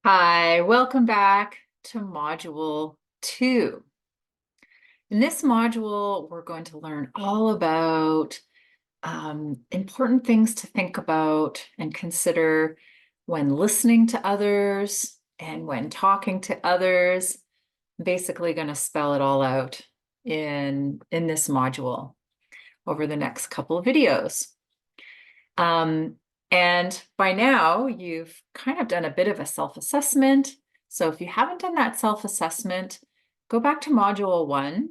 Hi, welcome back to Module 2. In this module, we're going to learn all about important things to think about and consider when listening to others and when talking to others. I'm basically going to spell it all out in this module over the next couple of videos. Um, and by now, you've kind of done a bit of a self-assessment. So if you haven't done that self-assessment, go back to Module 1,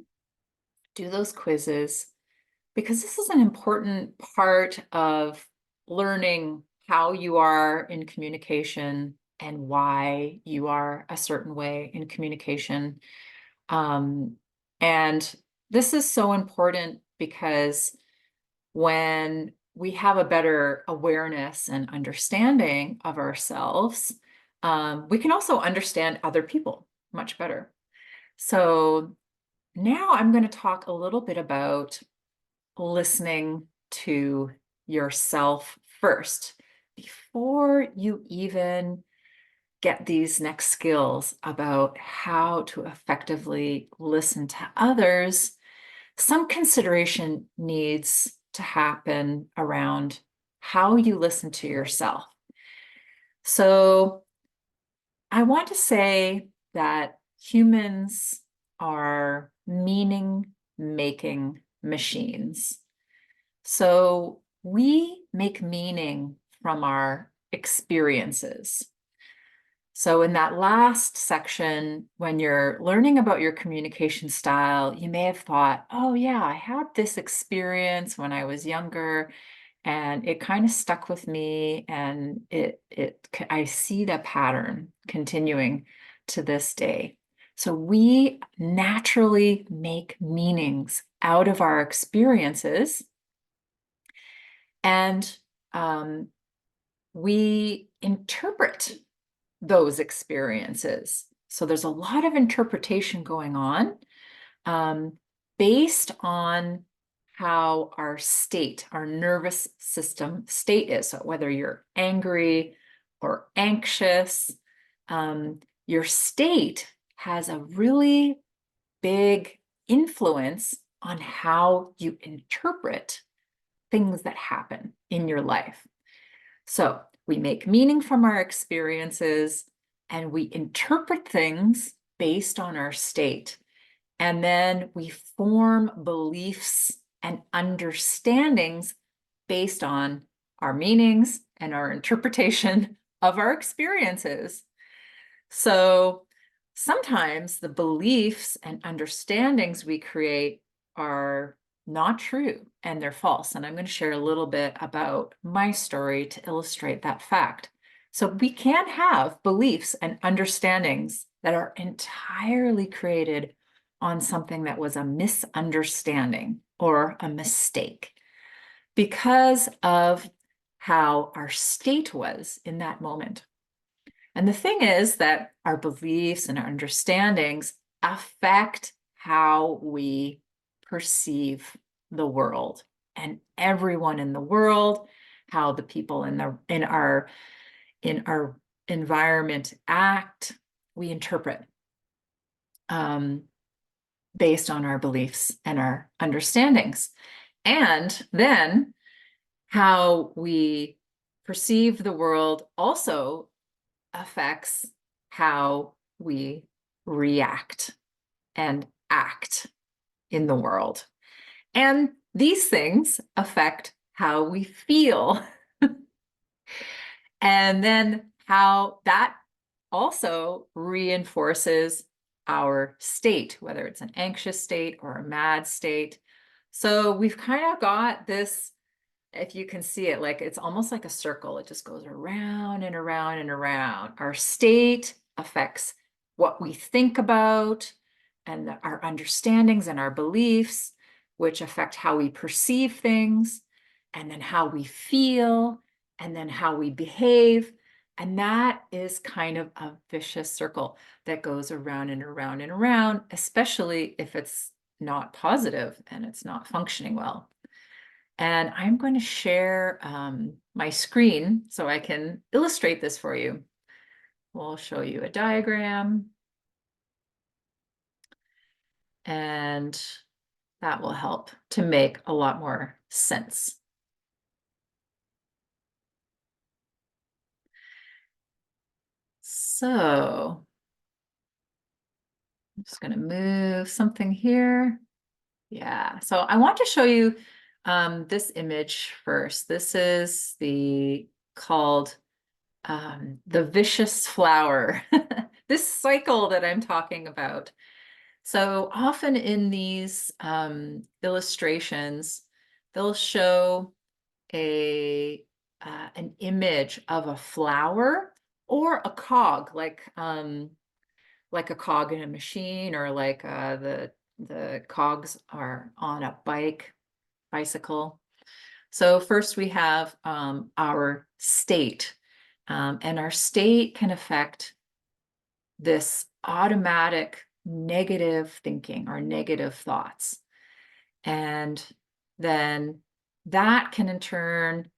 do those quizzes, because this is an important part of learning how you are in communication and why you are a certain way in communication. And this is so important because when we have a better awareness and understanding of ourselves, we can also understand other people much better. So now I'm going to talk a little bit about listening to yourself first before you even get these next skills about how to effectively listen to others. Some consideration needs to happen around how you listen to yourself. So I want to say that humans are meaning-making machines. So we make meaning from our experiences. So in that last section, when you're learning about your communication style, you may have thought, oh yeah, I had this experience when I was younger and it kind of stuck with me, and I see the pattern continuing to this day. So we naturally make meanings out of our experiences, and we interpret those experiences. So there's a lot of interpretation going on based on how our state, our nervous system state is. So whether you're angry or anxious, your state has a really big influence on how you interpret things that happen in your life. So we make meaning from our experiences and we interpret things based on our state. And then we form beliefs and understandings based on our meanings and our interpretation of our experiences. So sometimes the beliefs and understandings we create are not true and they're false. And I'm going to share a little bit about my story to illustrate that fact. So we can have beliefs and understandings that are entirely created on something that was a misunderstanding or a mistake because of how our state was in that moment. And the thing is that our beliefs and our understandings affect how we perceive the world and everyone in the world, how the people in our environment act, we interpret based on our beliefs and our understandings. And then how we perceive the world also affects how we react and act in the world. And these things affect how we feel. And then how that also reinforces our state, whether it's an anxious state or a mad state. So we've kind of got this, if you can see it, like it's almost like a circle. It just goes around and around and around. Our state affects what we think about and our understandings and our beliefs, which affect how we perceive things, and then how we feel, and then how we behave. And that is kind of a vicious circle that goes around and around and around, especially if it's not positive and it's not functioning well. And I'm going to share my screen so I can illustrate this for you. we'll show you a diagram. And that will help to make a lot more sense. So I'm just going to move something here. Yeah, so I want to show you this image first. This is called the vicious flower, this cycle that I'm talking about. So often in these illustrations, they'll show an image of a flower or a cog, like a cog in a machine, or like the cogs are on a bicycle. So first we have our state, and our state can affect this automatic negative thinking or negative thoughts. And then that can in turn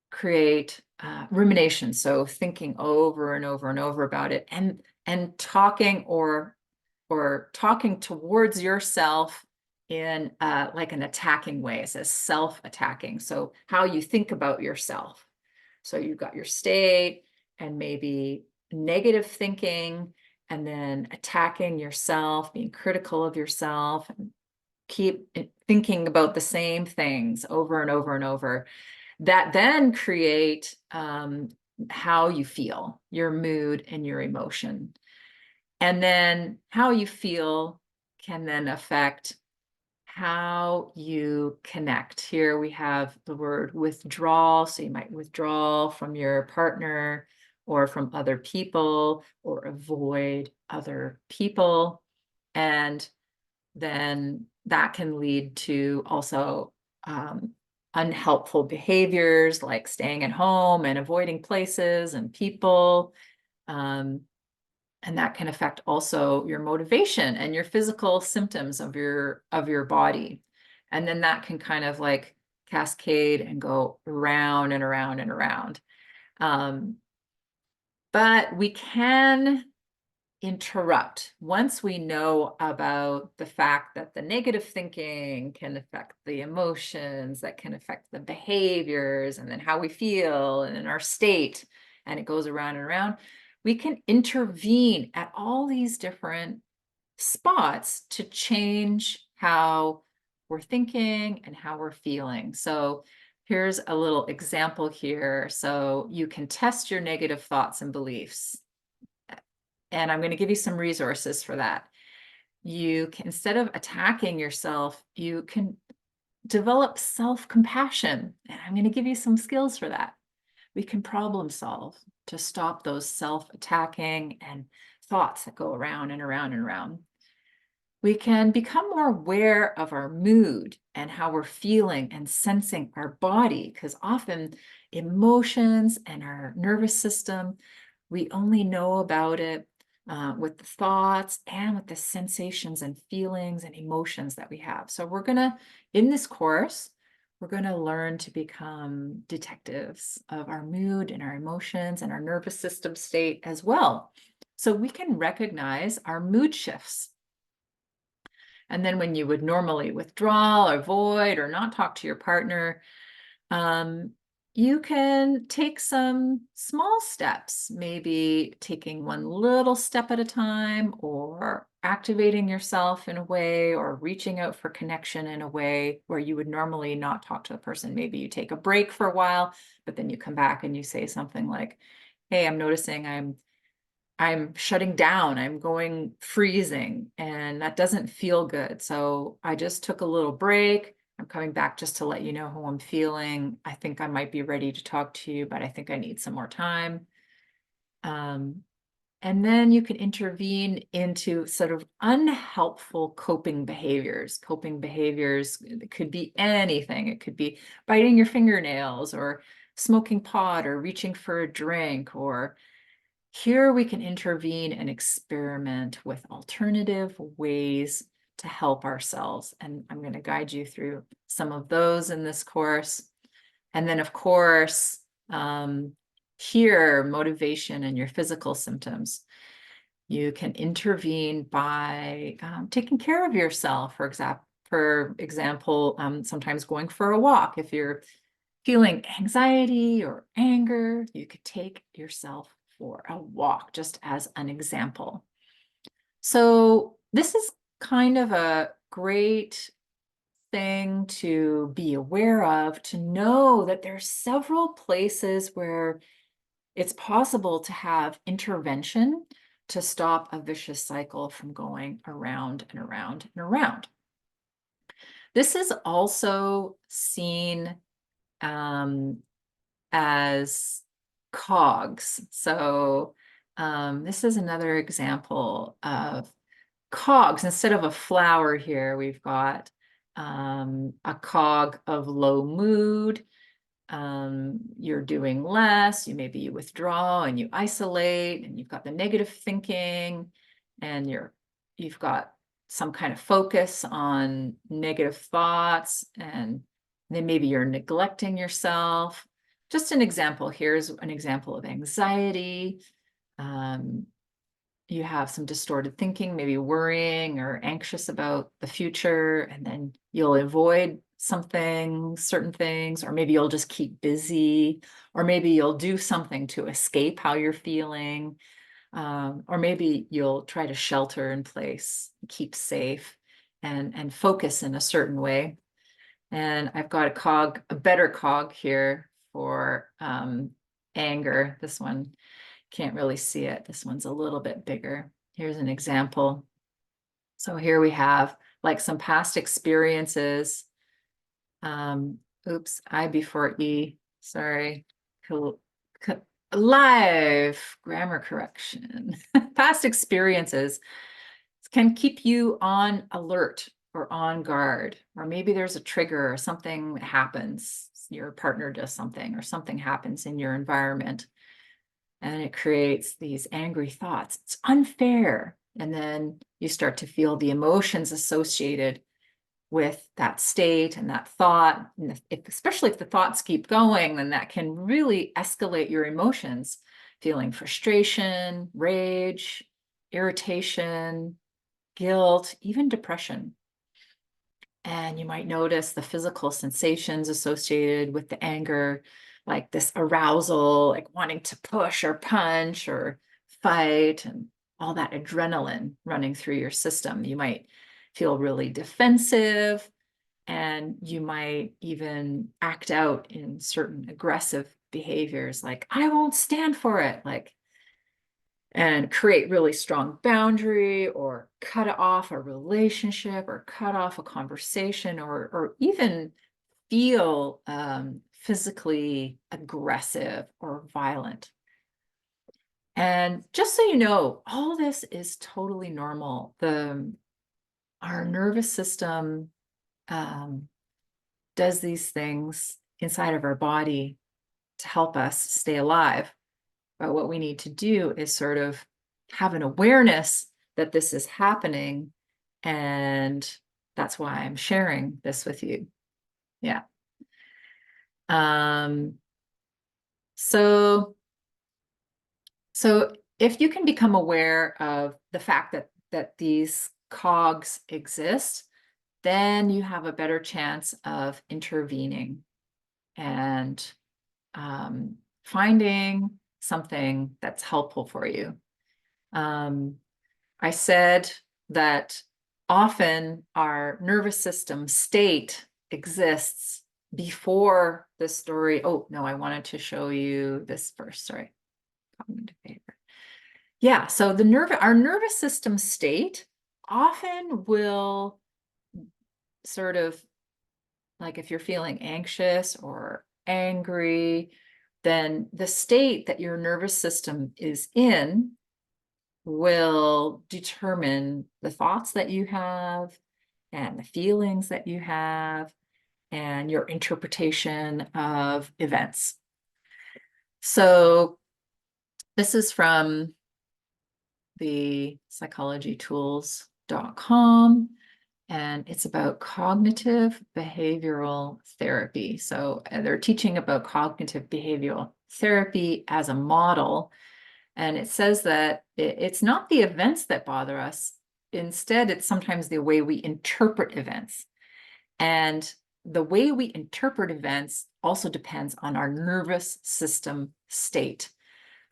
create rumination, so thinking over and over and over about it, and talking or talking towards yourself in like an attacking way. It says self-attacking, so how you think about yourself. So you've got your state and maybe negative thinking, and then attacking yourself, being critical of yourself, and keep thinking about the same things over and over and over, that then create how you feel, your mood and your emotion. And then how you feel can then affect how you connect. Here we have the word withdrawal. So you might withdraw from your partner or from other people, or avoid other people. And then that can lead to also unhelpful behaviors like staying at home and avoiding places and people. And that can affect also your motivation and your physical symptoms of your body. And then that can kind of like cascade and go around and around and around. But we can interrupt once we know about the fact that the negative thinking can affect the emotions, that can affect the behaviors, and then how we feel and in our state, and it goes around and around. We can intervene at all these different spots to change how we're thinking and how we're feeling. So here's a little example here. So you can test your negative thoughts and beliefs. And I'm going to give you some resources for that. You can, instead of attacking yourself, you can develop self-compassion. And I'm going to give you some skills for that. We can problem solve to stop those self-attacking and thoughts that go around and around and around. We can become more aware of our mood and how we're feeling and sensing our body, because often emotions and our nervous system, we only know about it with the thoughts and with the sensations and feelings and emotions that we have. So we're gonna, in this course, we're gonna learn to become detectives of our mood and our emotions and our nervous system state as well. So we can recognize our mood shifts. And then when you would normally withdraw, avoid, or not talk to your partner, you can take some small steps, maybe taking one little step at a time, or activating yourself in a way, or reaching out for connection in a way where you would normally not talk to a person. Maybe you take a break for a while, but then you come back and you say something like, hey, I'm noticing I'm shutting down, I'm going freezing, and that doesn't feel good. So I just took a little break. I'm coming back just to let you know how I'm feeling. I think I might be ready to talk to you, but I think I need some more time. And then you can intervene into sort of unhelpful coping behaviors. Coping behaviors, it could be anything. It could be biting your fingernails, or smoking pot, or reaching for a drink, or here we can intervene and experiment with alternative ways to help ourselves. And I'm going to guide you through some of those in this course. And then, of course, here, motivation and your physical symptoms. You can intervene by taking care of yourself, for example, sometimes going for a walk. If you're feeling anxiety or anger, you could take yourself for a walk, just as an example. So this is kind of a great thing to be aware of, to know that there's several places where it's possible to have intervention to stop a vicious cycle from going around and around and around. This is also seen as cogs. So this is another example of cogs. Instead of a flower here, we've got a cog of low mood. You're doing less, maybe you withdraw and you isolate, and you've got the negative thinking, and you've got some kind of focus on negative thoughts, and then maybe you're neglecting yourself. Just an example, here's an example of anxiety. You have some distorted thinking, maybe worrying or anxious about the future, and then you'll avoid certain things, or maybe you'll just keep busy, or maybe you'll do something to escape how you're feeling, or maybe you'll try to shelter in place, keep safe, and focus in a certain way. And I've got a better cog here for anger. This one, can't really see it. This one's a little bit bigger. Here's an example. So here we have like some past experiences. Oops, I before E, sorry. Live grammar correction. Past experiences can keep you on alert or on guard, or maybe there's a trigger or something happens. Your partner does something, or something happens in your environment, and it creates these angry thoughts. It's unfair. And then you start to feel the emotions associated with that state and that thought. And especially if the thoughts keep going, then that can really escalate your emotions, feeling frustration, rage, irritation, guilt, even depression. And you might notice the physical sensations associated with the anger, like this arousal, like wanting to push or punch or fight, and all that adrenaline running through your system. You might feel really defensive, and you might even act out in certain aggressive behaviors, like, I won't stand for it, like, and create really strong boundary, or cut off a relationship, or cut off a conversation, or even feel physically aggressive or violent. And just so you know, all this is totally normal. Our nervous system does these things inside of our body to help us stay alive. But what we need to do is sort of have an awareness that this is happening. And that's why I'm sharing this with you. Yeah. So if you can become aware of the fact that these cogs exist, then you have a better chance of intervening and finding something that's helpful for you. I said that often our nervous system state exists before the story. Oh, no, I wanted to show you this first, sorry. Yeah, so our nervous system state often will sort of, like if you're feeling anxious or angry, then the state that your nervous system is in will determine the thoughts that you have and the feelings that you have and your interpretation of events. So this is from the psychologytools.com. and it's about cognitive behavioral therapy. So they're teaching about cognitive behavioral therapy as a model. And it says that it's not the events that bother us. Instead, it's sometimes the way we interpret events. And the way we interpret events also depends on our nervous system state.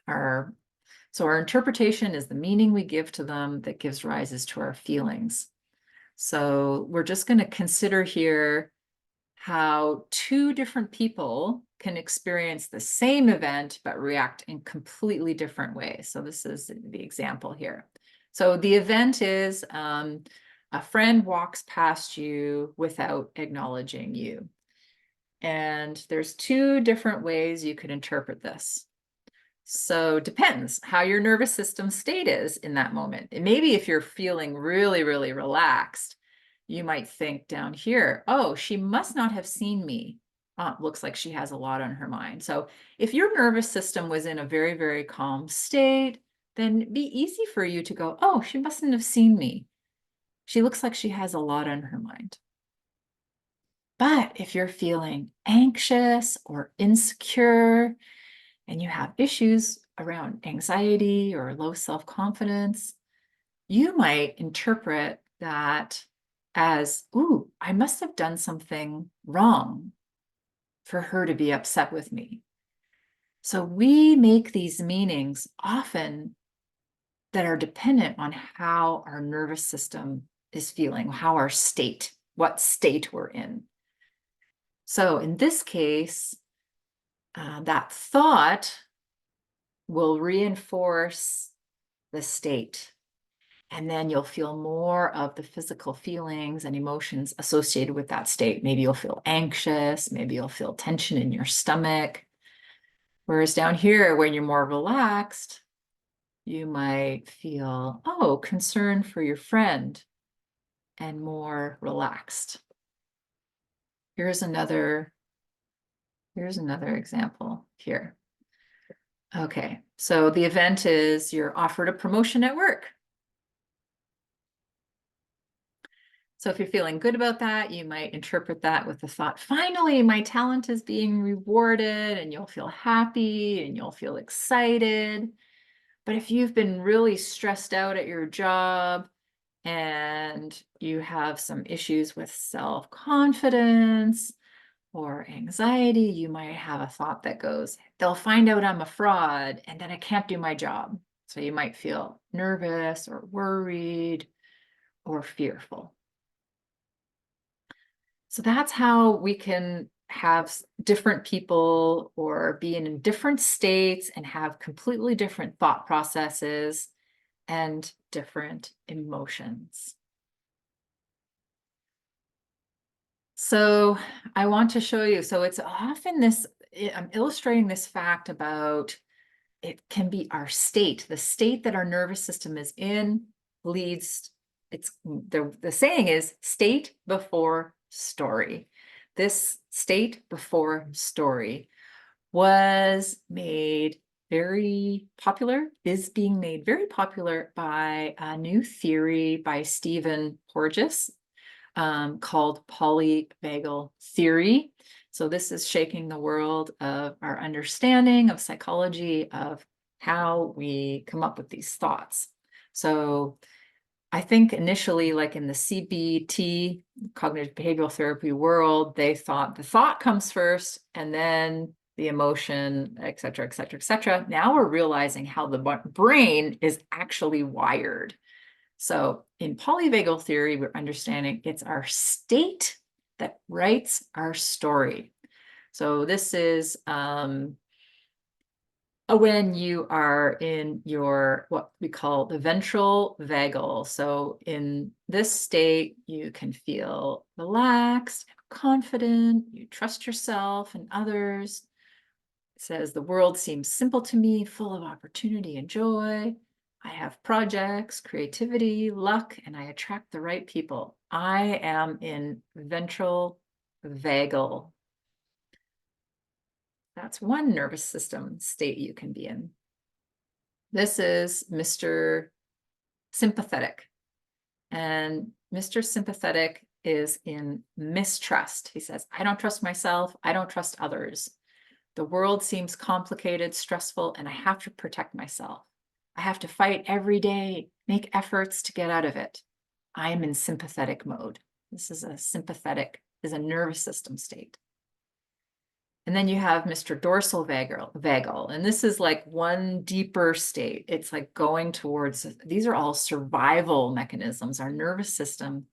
So our interpretation is the meaning we give to them that gives rises to our feelings. So we're just going to consider here how two different people can experience the same event but react in completely different ways. So this is the example here. So the event is a friend walks past you without acknowledging you. And there's two different ways you could interpret this. So depends how your nervous system state is in that moment. And maybe if you're feeling really, really relaxed, you might think down here, oh, she must not have seen me. Looks like she has a lot on her mind. So if your nervous system was in a very, very calm state, then it'd be easy for you to go, oh, she mustn't have seen me. She looks like she has a lot on her mind. But if you're feeling anxious or insecure, and you have issues around anxiety or low self-confidence, you might interpret that as, ooh, I must have done something wrong for her to be upset with me. So we make these meanings often that are dependent on how our nervous system is feeling, how our state, what state we're in. So in this case, that thought will reinforce the state. And then you'll feel more of the physical feelings and emotions associated with that state. Maybe you'll feel anxious, maybe you'll feel tension in your stomach. Whereas down here, when you're more relaxed, you might feel, oh, concern for your friend and more relaxed. Here's another example here. Okay, so the event is you're offered a promotion at work. So if you're feeling good about that, you might interpret that with the thought, finally, my talent is being rewarded, and you'll feel happy and you'll feel excited. But if you've been really stressed out at your job and you have some issues with self-confidence or anxiety, you might have a thought that goes, they'll find out I'm a fraud and then I can't do my job. So you might feel nervous or worried or fearful. So that's how we can have different people or be in different states and have completely different thought processes and different emotions. So I want to show you, so it's often this, I'm illustrating this fact about it can be our state, the state that our nervous system is in leads, it's the saying is state before story. This state before story was made very popular, is being made very popular by a new theory by Stephen Porges called polyvagal theory. So this is shaking the world of our understanding of psychology, of how we come up with these thoughts. So I think initially, like in the CBT, cognitive behavioral therapy world, they thought the thought comes first and then the emotion, et cetera, et cetera, et cetera. Now we're realizing how the brain is actually wired. So in polyvagal theory, we're understanding it's our state that writes our story. So this is when you are in your, what we call the ventral vagal. So in this state, you can feel relaxed, confident, you trust yourself and others. It says, the world seems simple to me, full of opportunity and joy. I have projects, creativity, luck, and I attract the right people. I am in ventral vagal. That's one nervous system state you can be in. This is Mr. Sympathetic. And Mr. Sympathetic is in mistrust. He says, I don't trust myself. I don't trust others. The world seems complicated, stressful, and I have to protect myself. I have to fight every day, make efforts to get out of it. I am in sympathetic mode. This is a nervous system state. And then you have Mr. Dorsal vagal, and this is like one deeper state. It's like going towards, these are all survival mechanisms. Our nervous system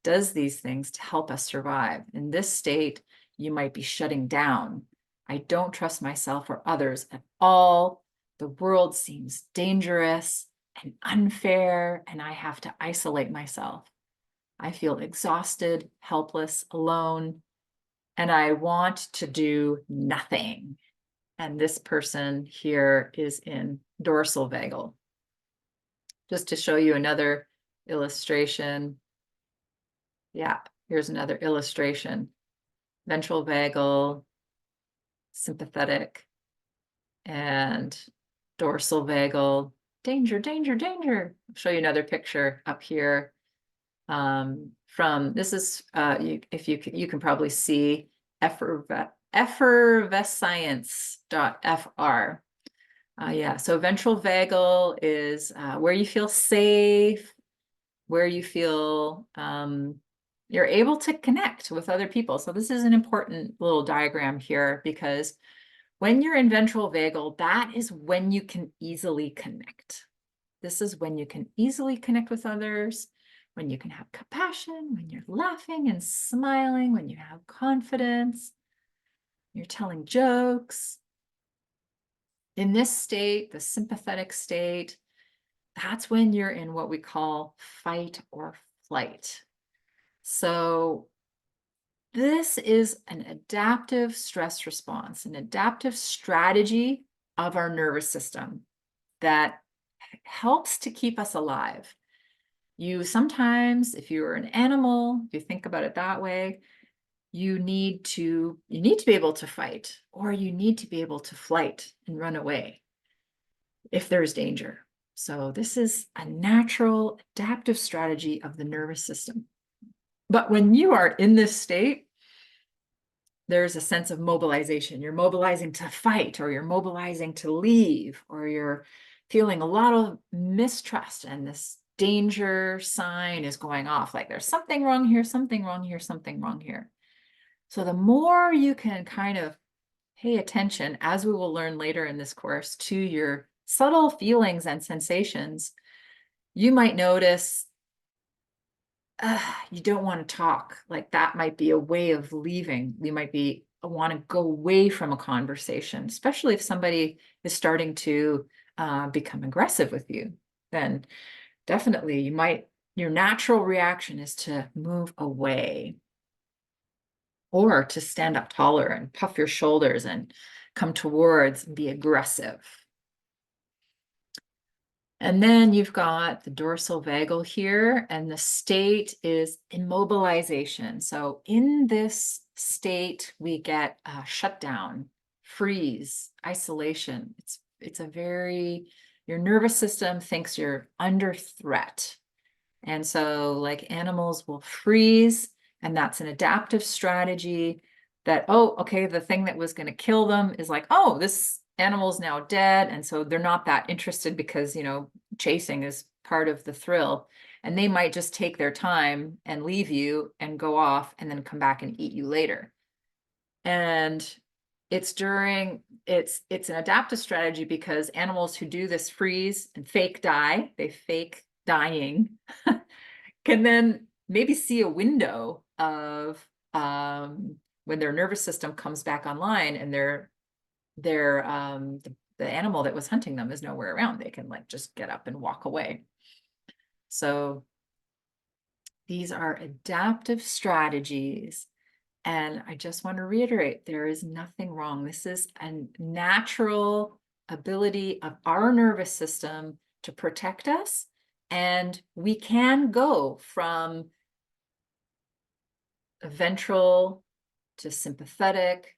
does these things to help us survive. In this state, you might be shutting down. I don't trust myself or others at all. The world seems dangerous and unfair, and I have to isolate myself. I feel exhausted, helpless, alone, and I want to do nothing. And this person here is in dorsal vagal. Just to show you another illustration. Yeah, here's another illustration. Ventral vagal, sympathetic, and dorsal vagal. Danger, danger, danger. I'll show you another picture up here. From this is if you can probably see effervescience.fr. Yeah, so ventral vagal is where you feel safe, where you feel you're able to connect with other people. So this is an important little diagram here, because when you're in ventral vagal, that is when you can easily connect. This is when you can easily connect with others, when you can have compassion, when you're laughing and smiling, when you have confidence, you're telling jokes. In this state, the sympathetic state, that's when you're in what we call fight or flight. So this is an adaptive stress response, an adaptive strategy of our nervous system that helps to keep us alive. You sometimes, if you're an animal, if you think about it that way, you need to be able to fight, or you need to be able to flight and run away if there's danger. So this is a natural adaptive strategy of the nervous system. But when you are in this state, there's a sense of mobilization. You're mobilizing to fight, or you're mobilizing to leave, or you're feeling a lot of mistrust, and this danger sign is going off, like there's something wrong here, something wrong here, something wrong here. So the more you can kind of pay attention, as we will learn later in this course, to your subtle feelings and sensations, you might notice you don't want to talk. Like that might be a way of leaving. You might want to go away from a conversation, especially if somebody is starting to become aggressive with you. Then definitely your natural reaction is to move away, or to stand up taller and puff your shoulders and come towards and be aggressive. And then you've got the dorsal vagal here, and the state is immobilization. So in this state, we get shutdown, freeze, isolation. Your nervous system thinks you're under threat. And so like animals will freeze, and that's an adaptive strategy that, oh, okay, the thing that was going to kill them is like, oh, this animal's now dead. And so they're not that interested, because, chasing is part of the thrill. And they might just take their time and leave you and go off and then come back and eat you later. And it's an adaptive strategy, because animals who do this freeze and fake die, they fake dying, can then maybe see a window of when their nervous system comes back online, and the animal that was hunting them is nowhere around. They can like just get up and walk away. So these are adaptive strategies. And I just want to reiterate, there is nothing wrong. This is a natural ability of our nervous system to protect us. And we can go from ventral to sympathetic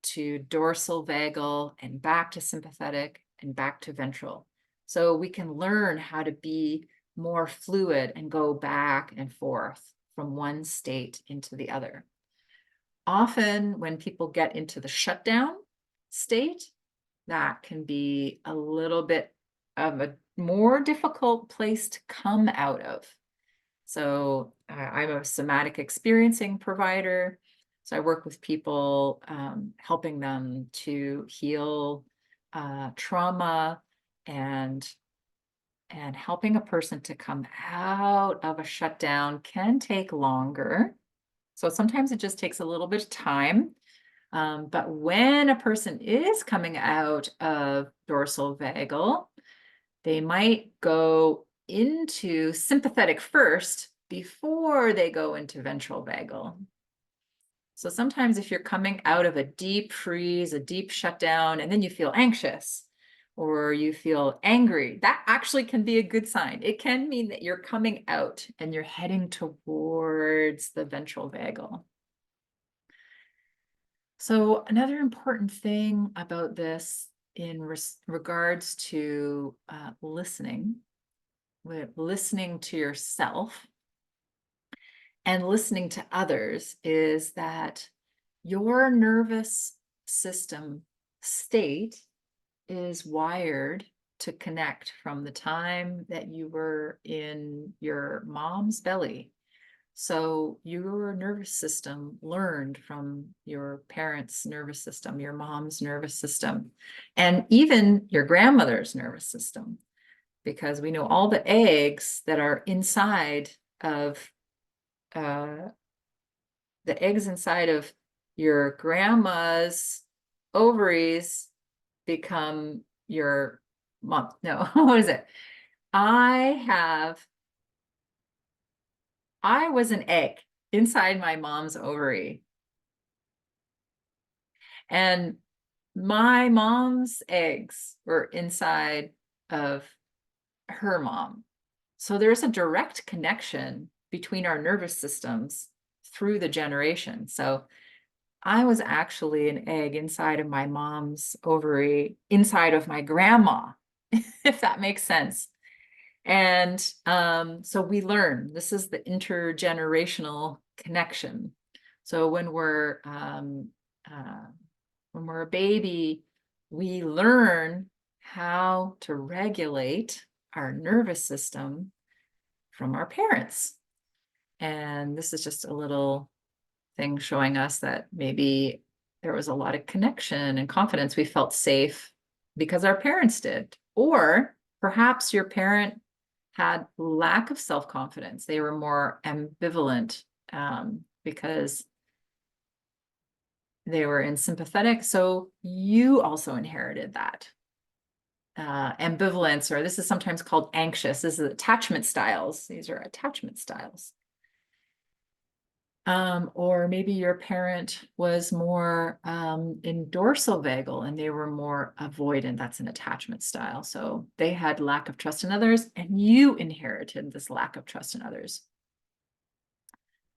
to dorsal vagal, and back to sympathetic, and back to ventral. So we can learn how to be more fluid and go back and forth from one state into the other. Often when people get into the shutdown state, that can be a little bit of a more difficult place to come out of. So I'm a somatic experiencing provider. So I work with people, helping them to heal trauma and helping a person to come out of a shutdown can take longer. So sometimes it just takes a little bit of time. But when a person is coming out of dorsal vagal, they might go into sympathetic first before they go into ventral vagal. So sometimes if you're coming out of a deep freeze, a deep shutdown, and then you feel anxious or you feel angry, that actually can be a good sign. It can mean that you're coming out and you're heading towards the ventral vagal. So another important thing about this in regards to listening to yourself and listening to others is that your nervous system state is wired to connect from the time that you were in your mom's belly. So your nervous system learned from your parents' nervous system, your mom's nervous system, and even your grandmother's nervous system, because we know all the eggs that are inside of the eggs inside of your grandma's ovaries become your mom. No, what is it? I was an egg inside my mom's ovary. And my mom's eggs were inside of her mom. So there's a direct connection between our nervous systems through the generation. So I was actually an egg inside of my mom's ovary, inside of my grandma, if that makes sense. And so we learn, this is the intergenerational connection. So when we're a baby, we learn how to regulate our nervous system from our parents. And this is just a little thing showing us that maybe there was a lot of connection and confidence. We felt safe because our parents did. Or perhaps your parent had lack of self-confidence. They were more ambivalent because they were in sympathetic. So you also inherited that ambivalence, or this is sometimes called anxious. This is attachment styles. These are attachment styles. Or maybe your parent was more in dorsal vagal and they were more avoidant. That's an attachment style. So they had lack of trust in others and you inherited this lack of trust in others.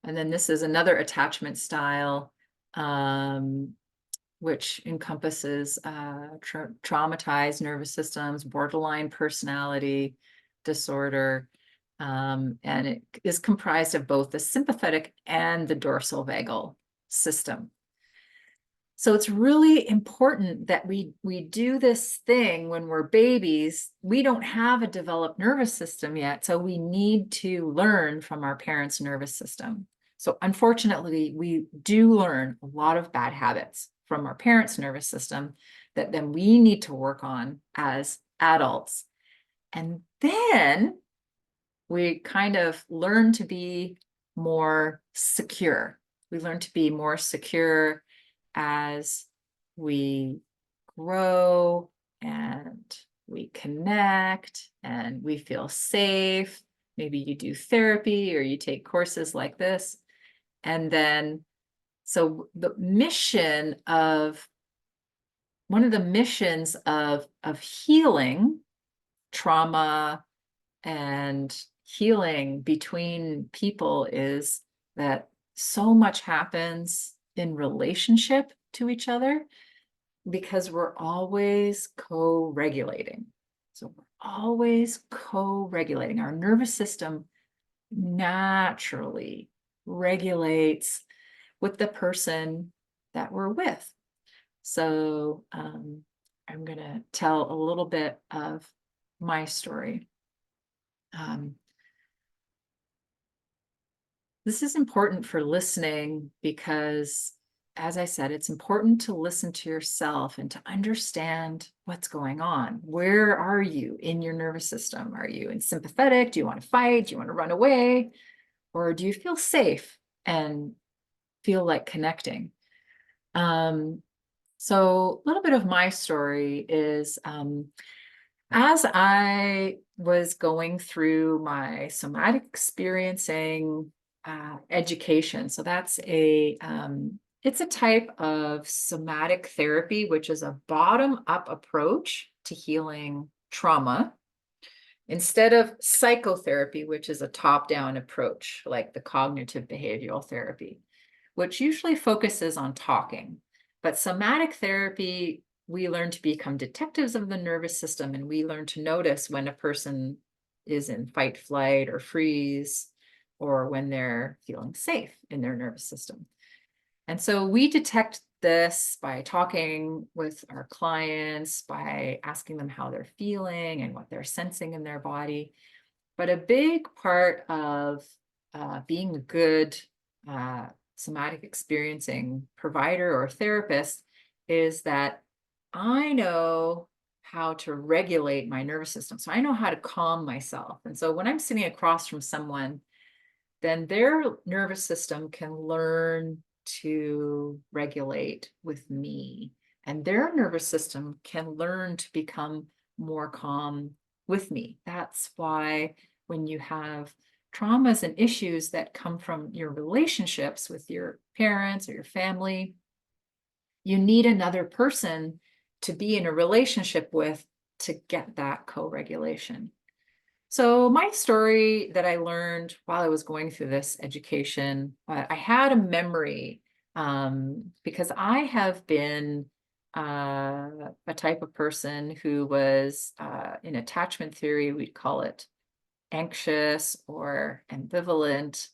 And then this is another attachment style, which encompasses traumatized nervous systems, borderline personality disorder, and it is comprised of both the sympathetic and the dorsal vagal system. So it's really important that we do this thing when we're babies. We don't have a developed nervous system yet, so we need to learn from our parents' nervous system. So unfortunately, we do learn a lot of bad habits from our parents' nervous system that then we need to work on as adults. And then we kind of learn to be more secure. We learn to be more secure as we grow and we connect and we feel safe. Maybe you do therapy or you take courses like this. And then, so one of the missions of healing trauma and healing between people is that so much happens in relationship to each other because we're always co-regulating. So we're always co-regulating. Our nervous system naturally regulates with the person that we're with. So I'm going to tell a little bit of my story. This is important for listening because, as I said, it's important to listen to yourself and to understand what's going on. Where are you in your nervous system? Are you in sympathetic? Do you want to fight? Do you want to run away? Or do you feel safe and feel like connecting? So a little bit of my story is as I was going through my somatic experiencing education, so that's it's a type of somatic therapy, which is a bottom-up approach to healing trauma, instead of psychotherapy, which is a top-down approach, like the cognitive behavioral therapy, which usually focuses on talking. But somatic therapy, we learn to become detectives of the nervous system, and we learn to notice when a person is in fight, flight, or freeze, or when they're feeling safe in their nervous system. And so we detect this by talking with our clients, by asking them how they're feeling and what they're sensing in their body. But a big part of being a good somatic experiencing provider or therapist is that I know how to regulate my nervous system. So I know how to calm myself. And so when I'm sitting across from someone, then their nervous system can learn to regulate with me, and their nervous system can learn to become more calm with me. That's why when you have traumas and issues that come from your relationships with your parents or your family, you need another person to be in a relationship with to get that co-regulation. So my story that I learned while I was going through this education, I had a memory because I have been a type of person who was in attachment theory, we'd call it anxious or ambivalent,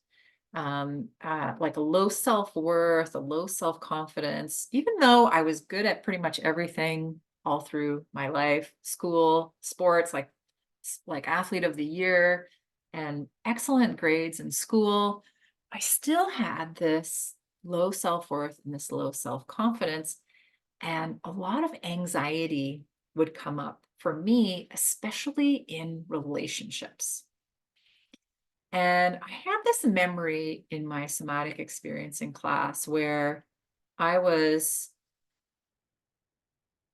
like a low self-worth, a low self-confidence, even though I was good at pretty much everything all through my life, school, sports, like athlete of the year and excellent grades in school, I still had this low self-worth and this low self-confidence, and a lot of anxiety would come up for me, especially in relationships. And I had this memory in my somatic experiencing class where I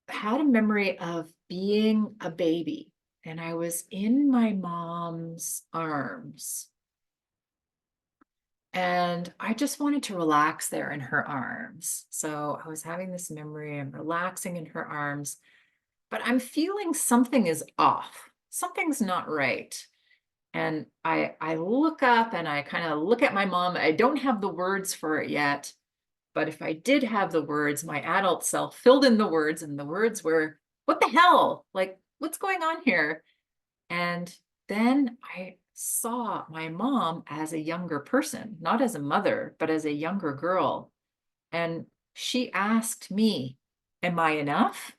had a memory of being a baby, and I was in my mom's arms, and I just wanted to relax there in her arms. So I was having this memory, I'm relaxing in her arms, but I'm feeling something is off. Something's not right. And I look up and I kind of look at my mom. I don't have the words for it yet, but if I did have the words, my adult self filled in the words, and the words were, "What the hell? Like, what's going on here?" And then I saw my mom as a younger person, not as a mother, but as a younger girl. And she asked me, "Am I enough?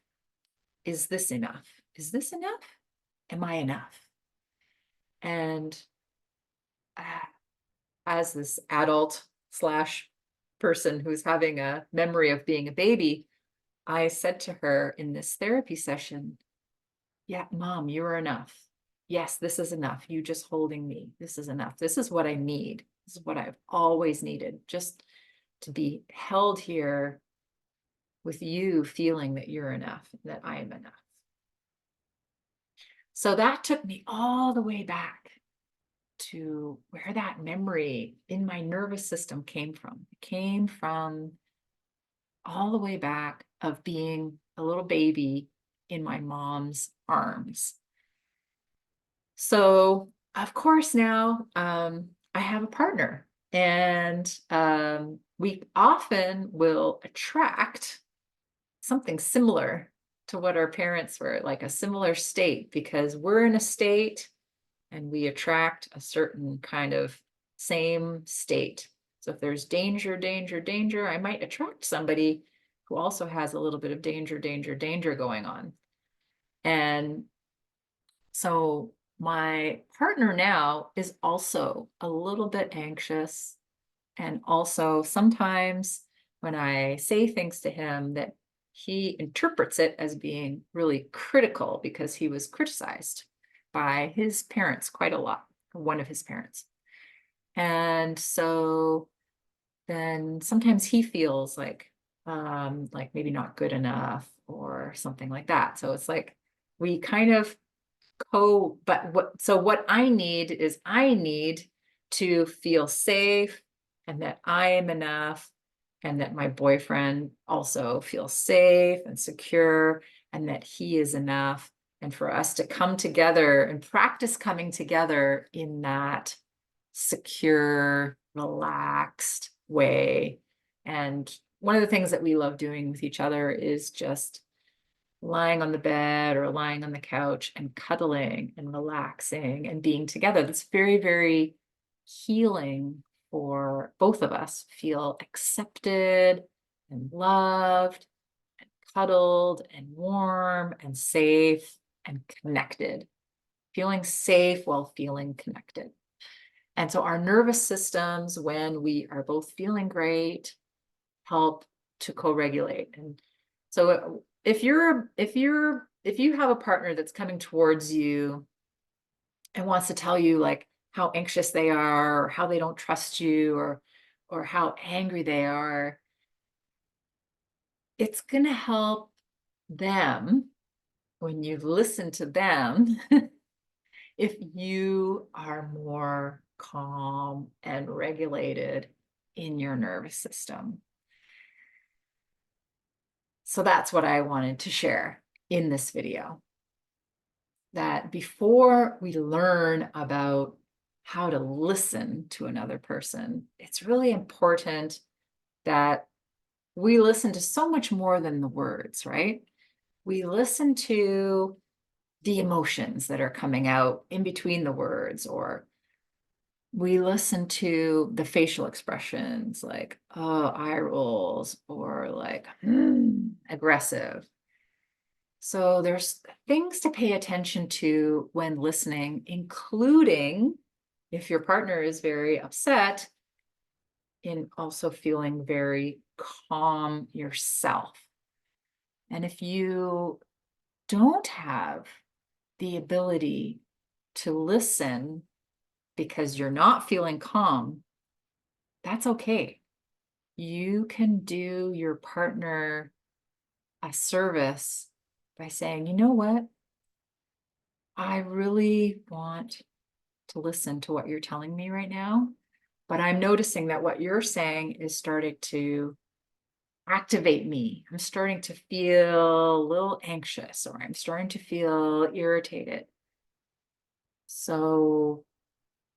Is this enough? Is this enough? Am I enough?" And uh, as this adult slash person who's having a memory of being a baby, I said to her in this therapy session, "Yeah, Mom, you're enough. Yes, this is enough. You just holding me. This is enough. This is what I need. This is what I've always needed, just to be held here with you feeling that you're enough, that I am enough." So that took me all the way back to where that memory in my nervous system came from. It came from all the way back of being a little baby in my mom's arms. So, of course, now I have a partner, and we often will attract something similar to what our parents were, like a similar state, because we're in a state and we attract a certain kind of same state. So if there's danger, danger, danger, I might attract somebody who also has a little bit of danger, danger, danger going on. And so my partner now is also a little bit anxious. And also sometimes when I say things to him that he interprets it as being really critical because he was criticized by his parents quite a lot, one of his parents. And so then sometimes he feels like maybe not good enough or something like that. So it's like we kind of what I need is I need to feel safe and that I am enough and that my boyfriend also feels safe and secure and that he is enough, and for us to come together and practice coming together in that secure, relaxed way. And one of the things that we love doing with each other is just lying on the bed or lying on the couch and cuddling and relaxing and being together. That's very, very healing for both of us. Feel accepted and loved and cuddled and warm and safe and connected. Feeling safe while feeling connected. And so our nervous systems, when we are both feeling great, help to co-regulate. And so if you have a partner that's coming towards you and wants to tell you like how anxious they are, or how they don't trust you, or how angry they are, it's going to help them when you listen to them if you are more calm and regulated in your nervous system. So that's what I wanted to share in this video. That before we learn about how to listen to another person, it's really important that we listen to so much more than the words, right? We listen to the emotions that are coming out in between the words, or we listen to the facial expressions like, oh, eye rolls, or like, aggressive. So there's things to pay attention to when listening, including if your partner is very upset, in also feeling very calm yourself. And if you don't have the ability to listen because you're not feeling calm, that's okay. You can do your partner a service by saying, you know what? I really want to listen to what you're telling me right now, but I'm noticing that what you're saying is starting to activate me. I'm starting to feel a little anxious, or I'm starting to feel irritated. So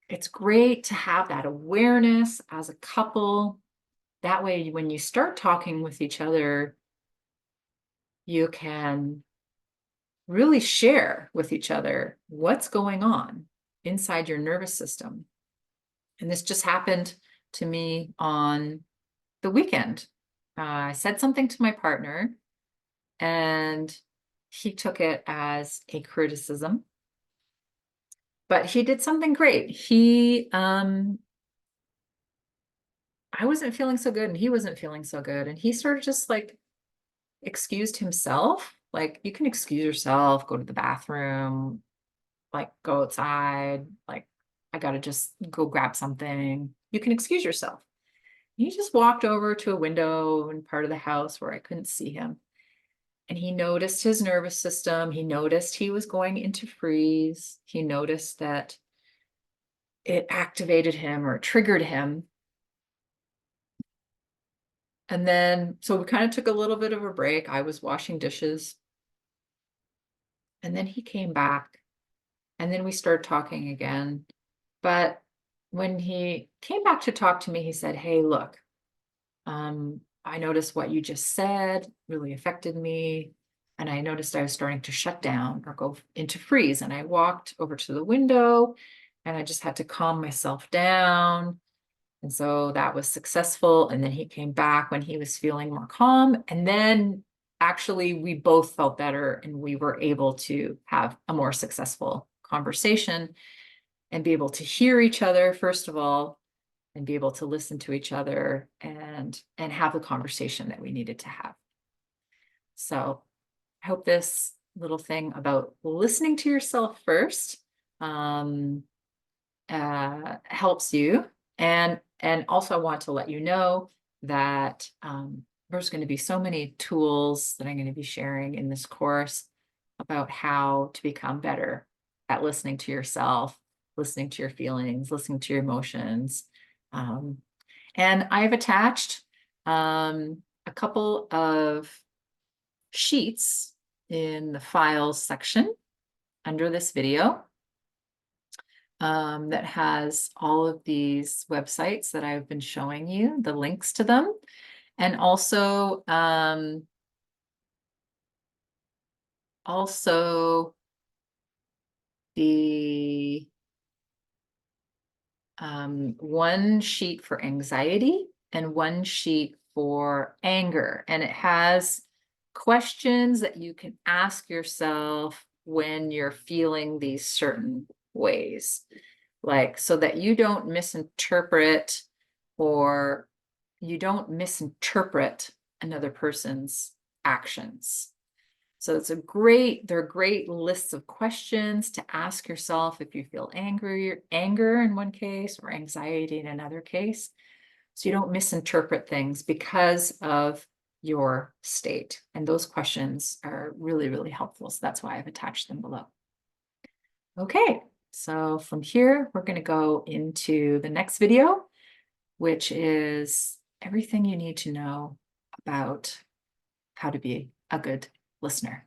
it's great to have that awareness as a couple. That way, when you start talking with each other, you can really share with each other what's going on inside your nervous system. And this just happened to me on the weekend. I said something to my partner and he took it as a criticism, but he did something great. I wasn't feeling so good and he wasn't feeling so good. And he sort of just like excused himself. Like, you can excuse yourself, go to the bathroom, like go outside, like I gotta just go grab something. You can excuse yourself. He just walked over to a window in part of the house where I couldn't see him. And he noticed his nervous system. He noticed he was going into freeze. He noticed that it activated him or triggered him. And then, so we kind of took a little bit of a break. I was washing dishes. And then he came back. And then we started talking again. But when he came back to talk to me, he said, hey, look, I noticed what you just said really affected me. and I noticed I was starting to shut down or go into freeze. And I walked over to the window and I just had to calm myself down. And so that was successful. And then he came back when he was feeling more calm. And then actually we both felt better and we were able to have a more successful conversation and be able to hear each other, first of all, and be able to listen to each other and have the conversation that we needed to have. So I hope this little thing about listening to yourself first helps you. And also I want to let you know that there's going to be so many tools that I'm going to be sharing in this course about how to become better at listening to yourself, listening to your feelings, listening to your emotions. And I've attached a couple of sheets in the files section under this video that has all of these websites that I've been showing you, the links to them, and also the one sheet for anxiety and one sheet for anger. And it has questions that you can ask yourself when you're feeling these certain ways, like so that you don't misinterpret or you don't misinterpret another person's actions. So they're great lists of questions to ask yourself if you feel anger in one case or anxiety in another case. So you don't misinterpret things because of your state. And those questions are really, really helpful. So that's why I've attached them below. Okay, so from here, we're going to go into the next video, which is everything you need to know about how to be a good listener.